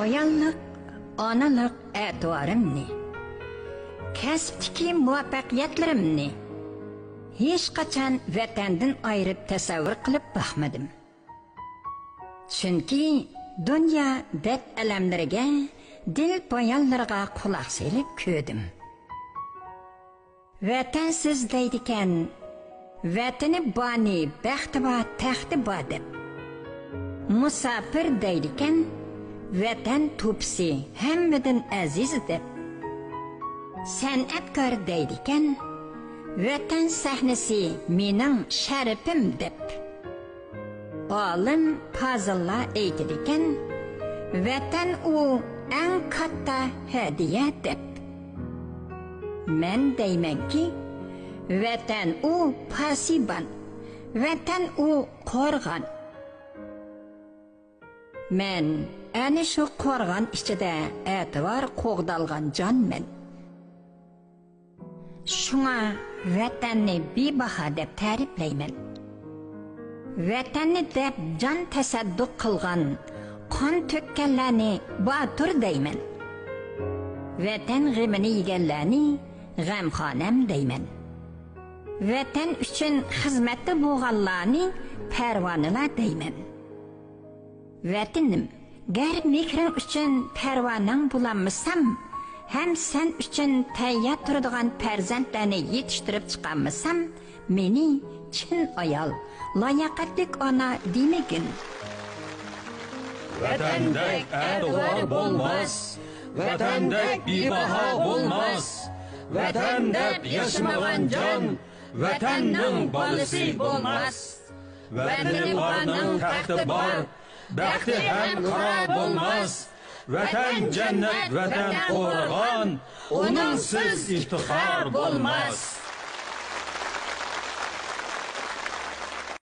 ayollik, onalik e'tiborimni, kasbdagi muvaffaqiyatlarimni hech qachon vatandan ayirib tasavvur qilib baxmadim. Chunki dunyo dard alamlariga, dil poyonlariga quloq solib ko'rdim. Vatansiz deydikan, vatani bani baxti va taxti bor deb. Musafir deydikan, vatan to'pisi hammadan aziz deb. San'atkor deydikan, vatan sahnasi mening sharafim deb. Olim fazillar aytadikan, vatan u eng katta hadiya deb. Men deymanki, vatan u pasiban, vatan u qo'rg'on. Men ana shu qo'rg'on ichida e'tibor qo'g'dalgan jonman. Shunga vatanni bebaho deb ta'riflayman. Vatanni deb jon tasadduq qilgan, qon to'kkanlarni botur deyman. Vatan g'amini yeganlarni g'amxonam deyman. Vatan uchun xizmatda bo'lganlarni parvonalar deyman. Vatanim, gar mehring uchun parvonang bo'lanmasam, ham sen uchun tayyor turadigan farzandlarni yetishtirib chiqarmasam, meni chin ayol, layoqatli ona demagin. Vatandek e'tibor bo'lmas, vatandek bebaho bo'lmas. Vatan deb yashamagan jon vatanning bolasi bo'lmas. Vatani borning taxti bor, baxti ham qaro bo'lmas. Vatan jannat, vatan qo'rg'on, uning siz iftixor bo'lmas.